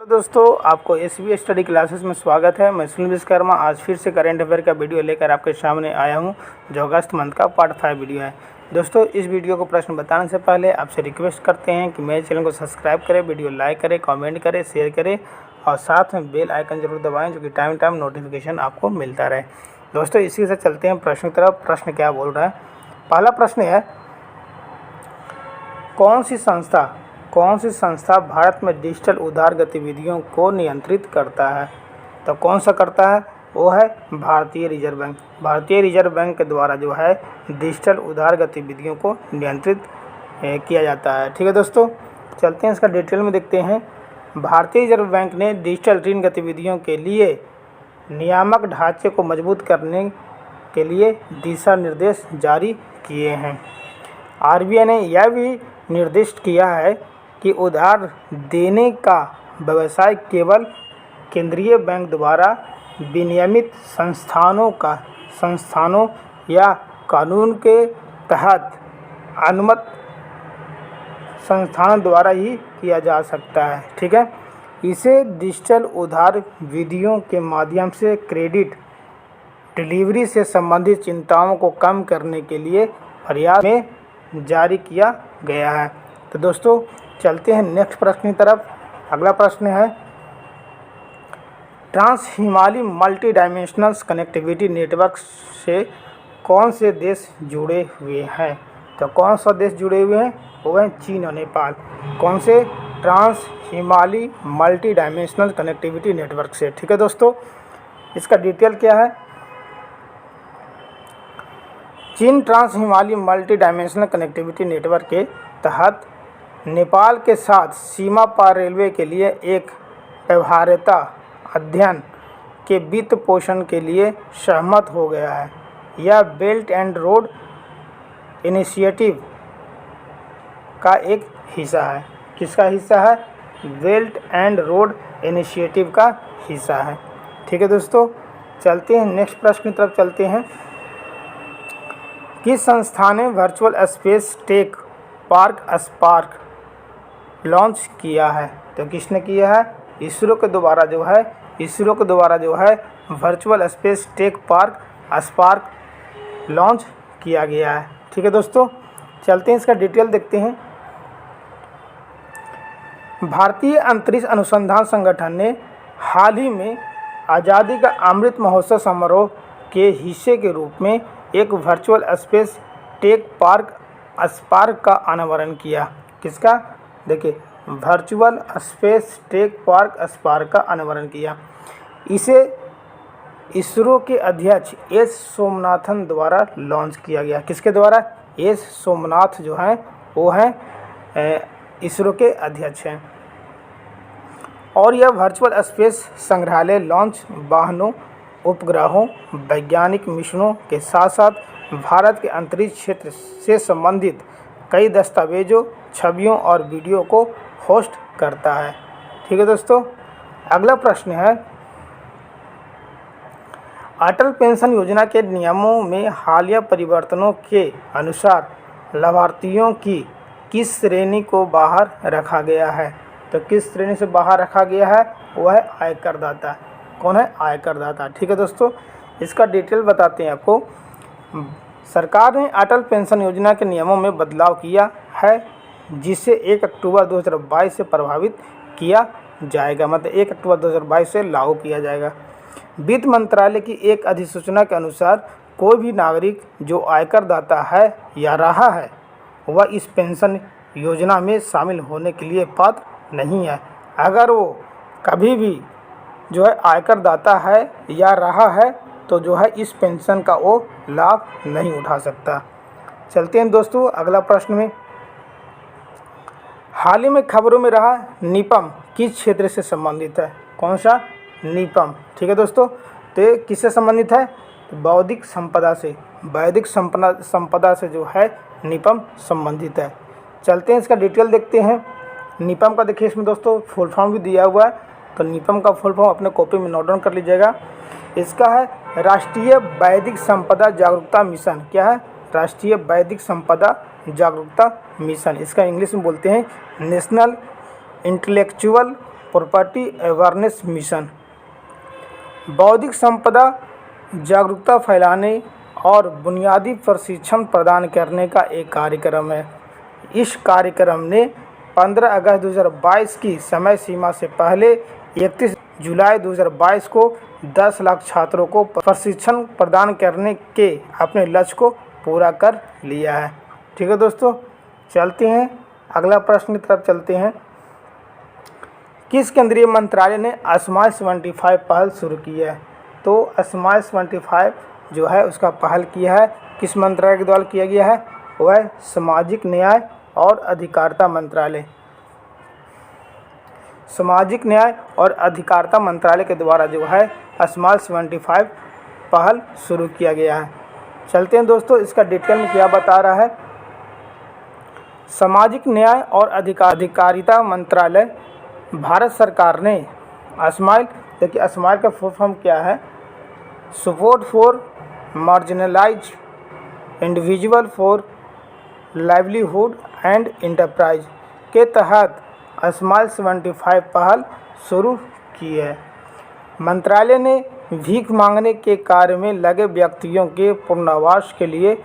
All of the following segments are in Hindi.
हेलो दोस्तों, आपको एसबी स्टडी क्लासेस में स्वागत है। मैं सुनील विश्वकर्मा आज फिर से करंट अफेयर का वीडियो लेकर आपके सामने आया हूं, जो अगस्त मंथ का पार्ट 5 वीडियो है। दोस्तों, इस वीडियो को प्रश्न बताने से पहले आपसे रिक्वेस्ट करते हैं कि मेरे चैनल को सब्सक्राइब करें, वीडियो लाइक करें, कमेंट करें, शेयर करें और साथ में बेल आइकन जरूर दबाएँ, जो कि टाइम टाइम नोटिफिकेशन आपको मिलता रहे। दोस्तों, इसी से चलते हैं प्रश्न की तरफ। प्रश्न क्या बोल रहा है? पहला प्रश्न है, कौन सी संस्था भारत में डिजिटल उधार गतिविधियों को नियंत्रित करता है? तो कौन सा करता है? वो है भारतीय रिजर्व बैंक। भारतीय रिजर्व बैंक के द्वारा जो है डिजिटल उधार गतिविधियों को नियंत्रित किया जाता है। ठीक है दोस्तों, चलते हैं इसका डिटेल में देखते हैं। भारतीय रिजर्व बैंक ने डिजिटल ऋण गतिविधियों के लिए नियामक ढांचे को मजबूत करने के लिए दिशा निर्देश जारी किए हैं। आरबीआई ने यह भी निर्दिष्ट किया है कि उधार देने का व्यवसाय केवल केंद्रीय बैंक द्वारा विनियमित संस्थानों या कानून के तहत अनुमत संस्थानों द्वारा ही किया जा सकता है। ठीक है, इसे डिजिटल उधार विधियों के माध्यम से क्रेडिट डिलीवरी से संबंधित चिंताओं को कम करने के लिए प्रयास में जारी किया गया है। तो दोस्तों, चलते हैं नेक्स्ट प्रश्न की तरफ। अगला प्रश्न है, trans Himalaya multi dimensional connectivity network से कौन से देश जुड़े हुए हैं? तो कौन सा देश जुड़े हुए हैं? वो हैं चीन और नेपाल। कौन से? Trans Himalaya multi dimensional connectivity network से। ठीक है दोस्तों, इसका डिटेल क्या है? चीन trans Himalaya multi dimensional connectivity network के तहत नेपाल के साथ सीमा पार रेलवे के लिए एक व्यवहार्यता अध्ययन के वित्त पोषण के लिए सहमत हो गया है। यह बेल्ट एंड रोड इनिशिएटिव का एक हिस्सा है। किसका हिस्सा है? बेल्ट एंड रोड इनिशिएटिव का हिस्सा है। ठीक है दोस्तों, चलते हैं नेक्स्ट प्रश्न की तरफ चलते हैं। किस संस्था ने virtual space tech park spark launch किया है? तो किसने किया है? इसरो के द्वारा जो है virtual space tech park spark launch किया गया है। ठीक है दोस्तों, चलते हैं इसका डिटेल देखते हैं। भारतीय अंतरिक्ष अनुसंधान संगठन ने हाल ही में आज़ादी का अमृत महोत्सव समारोह के हिस्से के रूप में एक virtual space tech park spark का अनावरण किया। किसका? देखिए, virtual space tech park spark का अनावरण किया। इसे इसरो के अध्यक्ष एस सोमनाथन द्वारा लॉन्च किया गया। किसके द्वारा? एस सोमनाथ जो हैं वो हैं इसरो के अध्यक्ष हैं। और यह वर्चुअल स्पेस संग्रहालय लॉन्च वाहनों, उपग्रहों, वैज्ञानिक मिशनों के साथ साथ भारत के अंतरिक्ष क्षेत्र से संबंधित कई दस्तावेजों, छवियों और वीडियो को होस्ट करता है। ठीक है दोस्तों, अगला प्रश्न है, अटल पेंशन योजना के नियमों में हालिया परिवर्तनों के अनुसार लाभार्थियों की किस श्रेणी को बाहर रखा गया है? तो किस श्रेणी से बाहर रखा गया है? वह है आयकरदाता। कौन है? आयकरदाता। ठीक है दोस्तों, इसका डिटेल बताते हैं आपको। सरकार ने अटल पेंशन योजना के नियमों में बदलाव किया है, जिसे 1 अक्टूबर 2022 से प्रभावित किया जाएगा। मतलब 1 अक्टूबर 2022 से लागू किया जाएगा। वित्त मंत्रालय की एक अधिसूचना के अनुसार कोई भी नागरिक जो आयकर दाता है या रहा है, वह इस पेंशन योजना में शामिल होने के लिए पात्र नहीं है। अगर वो कभी भी जो है आयकर दाता है या रहा है तो जो है इस पेंशन का वो लाभ नहीं उठा सकता। चलते हैं दोस्तों अगला प्रश्न में। हाल ही में खबरों में रहा निपम किस क्षेत्र से संबंधित है? कौन सा? निपम। ठीक है दोस्तों, तो ये किससे संबंधित है? बौद्धिक संपदा से। बौद्धिक संपदा से जो है निपम संबंधित है। चलते हैं इसका डिटेल देखते हैं। निपम का देखिए इसमें दोस्तों फुल फॉर्म भी दिया हुआ है, तो निपम का फुल फॉर्म अपने कॉपी में नोट डाउन कर लीजिएगा। इसका है राष्ट्रीय बौद्धिक संपदा जागरूकता मिशन। क्या है? राष्ट्रीय बौद्धिक संपदा जागरूकता मिशन। इसका इंग्लिश में बोलते हैं national intellectual property awareness mission बौद्धिक संपदा जागरूकता फैलाने और बुनियादी प्रशिक्षण प्रदान करने का एक कार्यक्रम है। इस कार्यक्रम ने 15 अगस्त 2022 की समय सीमा से पहले 31 जुलाई 2022 को 10 लाख छात्रों को प्रशिक्षण प्रदान करने के अपने लक्ष्य को पूरा कर लिया है। ठीक है दोस्तों, चलते हैं अगला प्रश्न की तरफ चलते हैं। किस केंद्रीय मंत्रालय ने स्माइल 75 पहल शुरू की है? तो स्माइल 75 जो है उसका पहल किया है किस मंत्रालय के द्वारा किया गया है? वह है सामाजिक न्याय और अधिकारिता मंत्रालय। सामाजिक न्याय और अधिकारिता मंत्रालय के द्वारा जो है स्माइल 75 पहल शुरू किया गया है। चलते हैं दोस्तों, इसका डिटेल में क्या बता रहा है। सामाजिक न्याय और अधिकारिता मंत्रालय भारत सरकार ने स्माइल, देखिए स्माइल का फुल फॉर्म क्या है? Support for marginalize individual for livelihood and enterprise के तहत स्माइल 75 पहल शुरू की है। मंत्रालय ने भीख मांगने के कार्य में लगे व्यक्तियों के पुनर्वास के लिए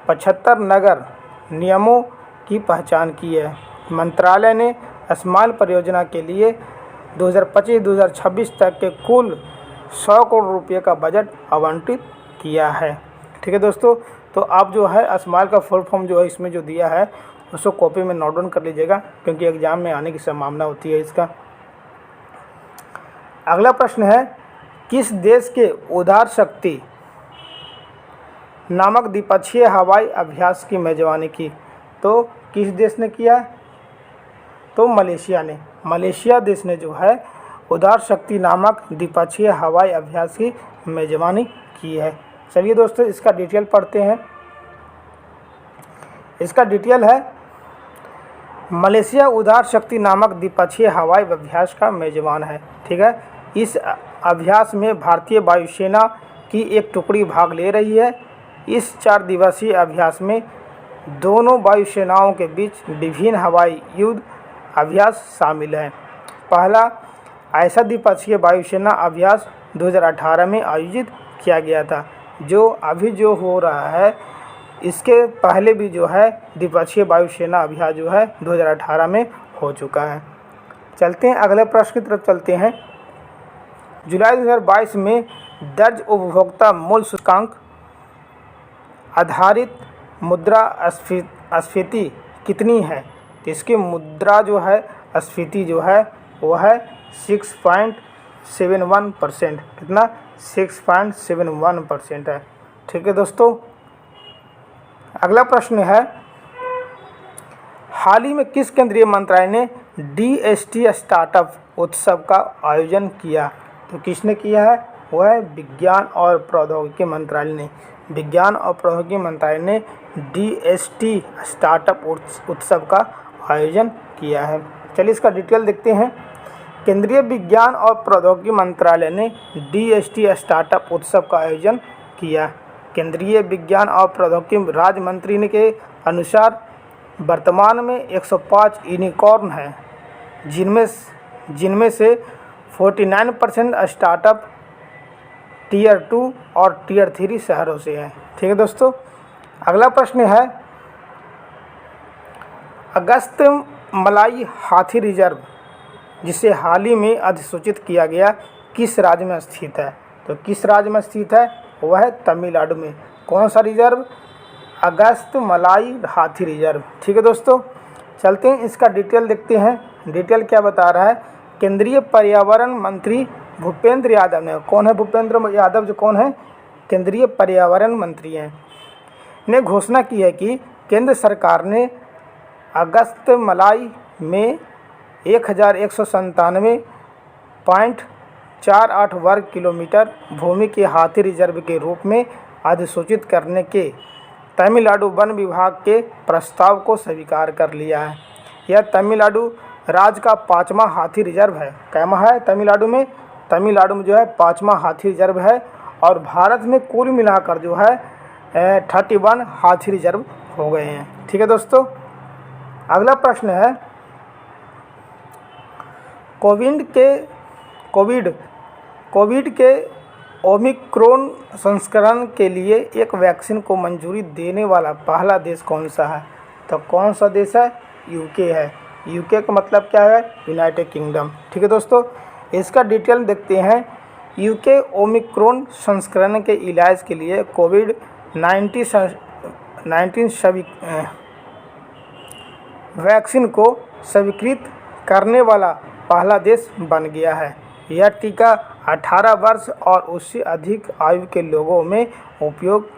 75 नगर नियमों की पहचान की है। मंत्रालय ने स्माइल परियोजना के लिए 2025-2026 तक के कुल 100 करोड़ रुपये का बजट आवंटित किया है। ठीक है दोस्तों, तो आप जो है स्माइल का फुल फॉर्म जो है इसमें जो दिया है उसको कॉपी में नोट डाउन कर लीजिएगा, क्योंकि एग्जाम में आने की संभावना होती है इसका। अगला प्रश्न है, किस देश के उदार शक्ति नामक द्विपक्षीय हवाई अभ्यास की मेजबानी की? तो किस देश ने किया? तो मलेशिया ने। मलेशिया देश ने जो है उदार शक्ति नामक द्विपक्षीय हवाई अभ्यास की मेजबानी की है। चलिए दोस्तों, इसका डिटेल पढ़ते हैं। इसका डिटेल है, मलेशिया उदार शक्ति नामक द्विपक्षीय हवाई अभ्यास का मेजबान है। ठीक है, इस अभ्यास में भारतीय वायुसेना की एक टुकड़ी भाग ले रही है। इस 4 दिवसीय अभ्यास में दोनों वायुसेनाओं के बीच विभिन्न हवाई युद्ध अभ्यास शामिल है। पहला ऐसा द्विपक्षीय वायुसेना अभ्यास 2018 में आयोजित किया गया था। जो अभी जो हो रहा है इसके पहले भी जो है द्विपक्षीय वायुसेना अभ्यास जो है 2018 में हो चुका है। चलते हैं अगले प्रश्न की तरफ चलते हैं। जुलाई 2022 में दर्ज उपभोक्ता मूल्य सूचकांक आधारित मुद्रास्फीति कितनी है? तो इसकी मुद्रा जो है स्फीति जो है वो है 6.71%। कितना? 6.71% है। ठीक है दोस्तों, अगला प्रश्न है, हाल ही में किस केंद्रीय मंत्रालय ने DST स्टार्टअप उत्सव का आयोजन किया? तो किसने किया है? वह है विज्ञान और प्रौद्योगिकी मंत्रालय ने। विज्ञान और प्रौद्योगिकी मंत्रालय ने DST स्टार्टअप उत्सव का आयोजन किया है। चलिए इसका डिटेल देखते हैं। केंद्रीय विज्ञान और प्रौद्योगिकी मंत्रालय ने DST स्टार्टअप उत्सव का आयोजन किया। केंद्रीय विज्ञान और प्रौद्योगिकी राज्य मंत्री ने के अनुसार वर्तमान में 105 यूनिकॉर्न हैं, जिनमें से 49% स्टार्टअप टियर 2 और टियर 3 शहरों से हैं। ठीक है दोस्तों, अगला प्रश्न है, अगस्त मलाई हाथी रिजर्व जिसे हाल ही में अधिसूचित किया गया किस राज्य में स्थित है? तो किस राज्य में स्थित है? वह है तमिलनाडु में। कौन सा रिजर्व? अगस्त मलाई हाथी रिजर्व। ठीक है दोस्तों, चलते हैं इसका डिटेल देखते हैं। डिटेल क्या बता रहा है? केंद्रीय पर्यावरण मंत्री भूपेंद्र यादव ने, कौन है भूपेंद्र यादव जो कौन है? केंद्रीय पर्यावरण मंत्री हैं, ने घोषणा की है कि केंद्र सरकार ने अगस्त मलाई में 1197.48 वर्ग किलोमीटर भूमि के हाथी रिजर्व के रूप में अधिसूचित करने के तमिलनाडु वन विभाग के प्रस्ताव को स्वीकार कर लिया है। यह तमिलनाडु राज्य का 5वां हाथी रिजर्व है। कैमा है तमिलनाडु में? तमिलनाडु में जो है 5वां हाथी रिजर्व है और भारत में कुल मिलाकर जो है 31 हाथी रिजर्व हो गए हैं। ठीक है दोस्तों, अगला प्रश्न है, कोविड के ओमिक्रॉन संस्करण के लिए एक वैक्सीन को मंजूरी देने वाला पहला देश कौन सा है? तो कौन सा देश है? यूके है। यूके का मतलब क्या है? United kingdom. ठीक है दोस्तों, इसका डिटेल देखते हैं। यूके ओमिक्रॉन संस्करण के इलाज के लिए कोविड-19 वैक्सीन को स्वीकृत करने वाला पहला देश बन गया है। यह टीका 18 वर्ष और उससे अधिक आयु के लोगों में उपयोग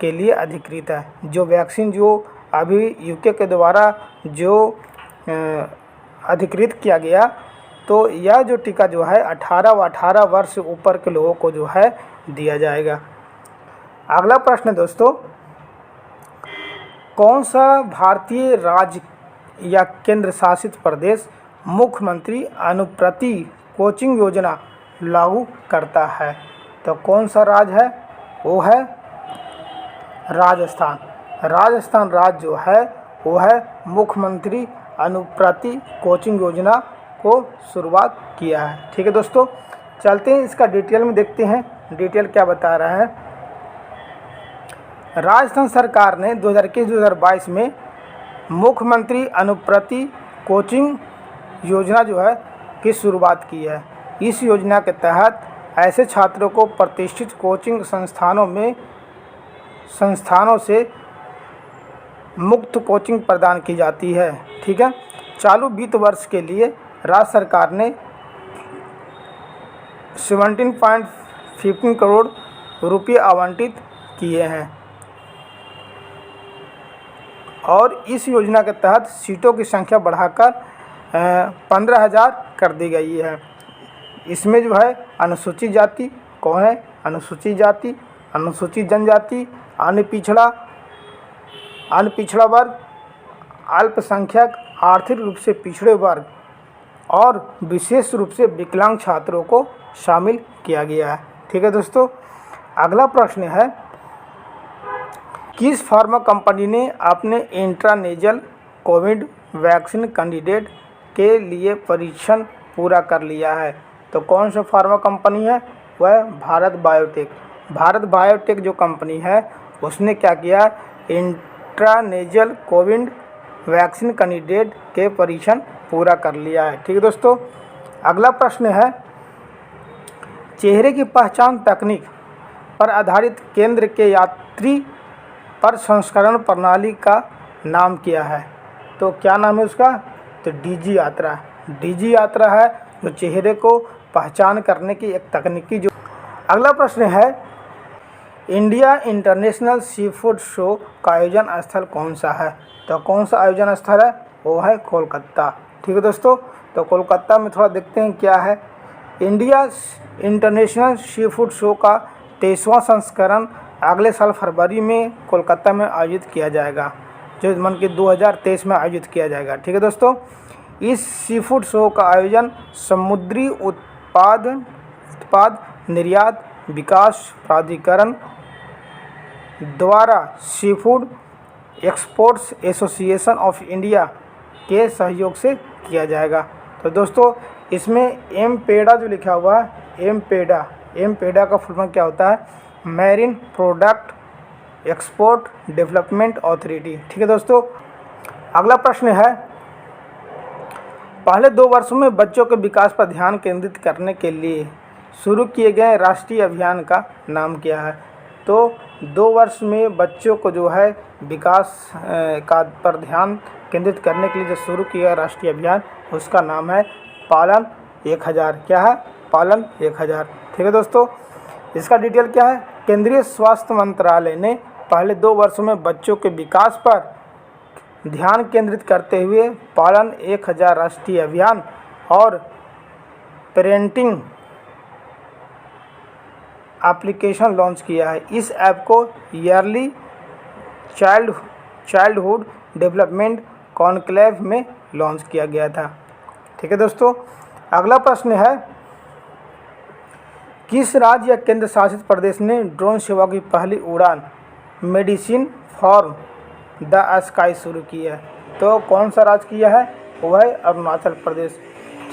के लिए अधिकृत है। जो वैक्सीन जो अभी यूके के द्वारा जो अधिकृत किया गया, तो यह जो टीका जो है 18 वर्ष से ऊपर के लोगों को जो है दिया जाएगा। अगला प्रश्न दोस्तों, कौन सा भारतीय राज्य या केंद्र शासित प्रदेश मुख्यमंत्री अनुप्रति कोचिंग योजना लागू करता है? तो कौन सा राज्य है? वो है राजस्थान। राजस्थान राज्य जो है वो है मुख्यमंत्री अनुप्रति कोचिंग योजना को शुरुआत किया है। ठीक है दोस्तों, चलते हैं इसका डिटेल में देखते हैं। डिटेल क्या बता रहा है। राजस्थान सरकार ने 2021-2022 में मुख्यमंत्री अनुप्रति कोचिंग योजना जो है की शुरुआत की है। इस योजना के तहत ऐसे छात्रों को प्रतिष्ठित कोचिंग संस्थानों से मुफ्त कोचिंग प्रदान की जाती है। ठीक है, चालू वित्त वर्ष के लिए राज्य सरकार ने 17.15 करोड़ रुपये आवंटित किए हैं और इस योजना के तहत सीटों की संख्या बढ़ाकर 15,000 कर दी गई है। इसमें जो है अनुसूचित जाति कौन है? अनुसूचित जाति, अनुसूचित जनजाति, अन्य पिछड़ा वर्ग, अल्पसंख्यक, आर्थिक रूप से पिछड़े वर्ग और विशेष रूप से विकलांग छात्रों को शामिल किया गया है। ठीक है दोस्तों, अगला प्रश्न है, किस फार्मा कंपनी ने अपने इंट्रानेजल कोविड वैक्सीन कैंडिडेट के लिए परीक्षण पूरा कर लिया है? तो कौन सा फार्मा कंपनी है? वह भारत बायोटेक। भारत बायोटेक जो कंपनी है उसने क्या किया? इंट्रानेजल कोविड वैक्सीन कैंडिडेट के परीक्षण पूरा कर लिया है। ठीक है दोस्तों, अगला प्रश्न है, चेहरे की पहचान तकनीक पर आधारित केंद्र के यात्री प्रसंस्करण प्रणाली का नाम क्या है? तो क्या नाम है उसका? तो डीजी यात्रा। डीजी यात्रा है जो चेहरे को पहचान करने की एक तकनीकी जो। अगला प्रश्न है, India international sea food show का आयोजन स्थल कौन सा है? तो कौन सा आयोजन स्थल है? वो है कोलकाता। ठीक है दोस्तों, तो कोलकाता में थोड़ा देखते हैं क्या है। India international sea food show का 23वां संस्करण अगले साल फरवरी में कोलकाता में आयोजित किया जाएगा, जो मन के 2023 में आयोजित किया जाएगा। ठीक है दोस्तों, इस सी फूड शो का आयोजन समुद्री उत्पाद निर्यात विकास प्राधिकरण द्वारा seafood exports association of India के सहयोग से किया जाएगा। तो दोस्तों, इसमें एमपेडा जो लिखा हुआ है, एमपेडा का फुल फॉर्म क्या होता है? Marine product export development authority. ठीक है दोस्तों, अगला प्रश्न है, पहले 2 वर्षों में बच्चों के विकास पर ध्यान केंद्रित करने के लिए शुरू किए गए राष्ट्रीय अभियान का नाम क्या है? तो 2 वर्ष में बच्चों को जो है विकास का पर ध्यान केंद्रित करने के लिए जो शुरू किया राष्ट्रीय अभियान, उसका नाम है पालन 1000। क्या है? पालन 1000। ठीक है दोस्तों, इसका डिटेल क्या है? केंद्रीय स्वास्थ्य मंत्रालय ने पहले 2 वर्षों में बच्चों के विकास पर ध्यान केंद्रित करते हुए पालन 1000 राष्ट्रीय अभियान और पेरेंटिंग एप्लीकेशन लॉन्च किया है। इस ऐप को ईयरली चाइल्डहुड डेवलपमेंट कॉन्क्लेव में लॉन्च किया गया था। ठीक है दोस्तों, अगला प्रश्न है, किस राज्य या केंद्र शासित प्रदेश ने ड्रोन सेवा की पहली उड़ान मेडिसिन फॉर द स्काई शुरू की है? तो कौन सा राज्य किया है? वो है अरुणाचल प्रदेश।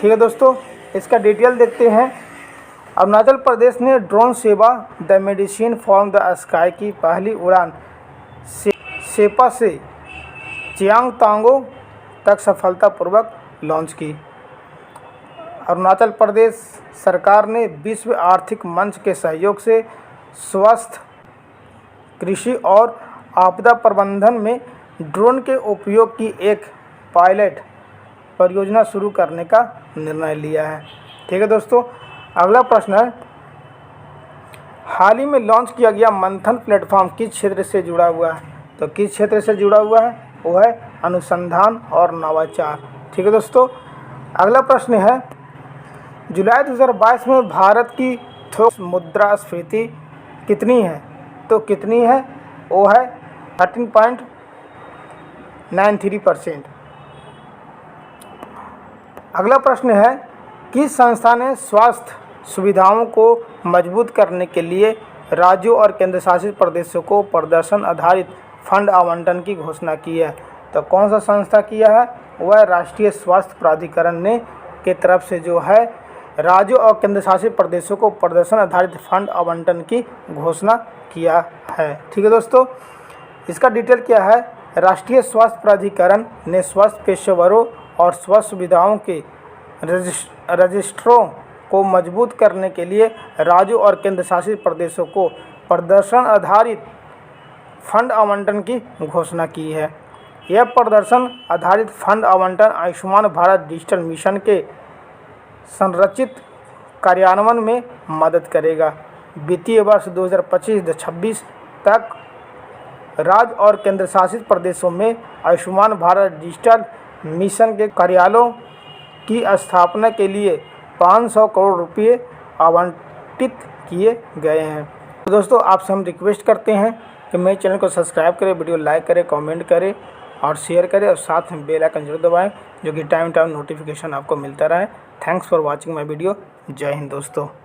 ठीक ठीक है दोस्तों, इसका डिटेल देखते हैं। अरुणाचल प्रदेश ने ड्रोन सेवा the medicine from the sky की पहली उड़ान सेपा से चियांगतांगो तक सफलतापूर्वक लॉन्च की। अरुणाचल प्रदेश सरकार ने विश्व आर्थिक मंच के सहयोग से स्वास्थ्य, कृषि और आपदा प्रबंधन में ड्रोन के उपयोग की एक पायलट परियोजना शुरू करने का निर्णय लिया है। ठीक है दोस्तों, अगला प्रश्न है, हाल ही में लॉन्च किया गया मंथन प्लेटफॉर्म किस क्षेत्र से जुड़ा हुआ है? तो किस क्षेत्र से जुड़ा हुआ है? वो है अनुसंधान और नवाचार। ठीक है दोस्तों, अगला प्रश्न है, जुलाई 2022 में भारत की थोक मुद्रास्फीति कितनी है? तो कितनी है? वो है 13.93%। अगला प्रश्न है, किस संस्था ने स्वास्थ्य सुविधाओं को मजबूत करने के लिए राज्यों और केंद्र शासित प्रदेशों को प्रदर्शन आधारित फंड आवंटन की घोषणा की है? तो कौन सा संस्था किया है? वह राष्ट्रीय स्वास्थ्य प्राधिकरण ने के तरफ से जो है राज्यों और केंद्र शासित प्रदेशों को प्रदर्शन आधारित फंड आवंटन की घोषणा किया है। ठीक है दोस्तों, इसका डिटेल क्या है? राष्ट्रीय स्वास्थ्य प्राधिकरण ने स्वास्थ्य पेशेवरों और स्वास्थ्य सुविधाओं के रजिस्ट्रों को मजबूत करने के लिए राज्यों और केंद्र शासित प्रदेशों को प्रदर्शन आधारित फंड आवंटन की घोषणा की है। यह प्रदर्शन आधारित फंड आवंटन आयुष्मान भारत डिजिटल मिशन के संरचित कार्यान्वयन में मदद करेगा। वित्तीय वर्ष 2025-26 तक राज्य और केंद्र शासित प्रदेशों में आयुष्मान भारत डिजिटल मिशन के कार्यालयों की स्थापना के लिए 500 करोड़ रुपये आवंटित किए गए हैं। तो दोस्तों, आपसे हम रिक्वेस्ट करते हैं कि मेरे चैनल को सब्सक्राइब करें, वीडियो लाइक करें, कमेंट करें और शेयर करें और साथ में बेल आइकन जरूर दबाएं, जो कि टाइम नोटिफिकेशन आपको मिलता रहे। Thanks for watching my video. जय हिंद दोस्तों।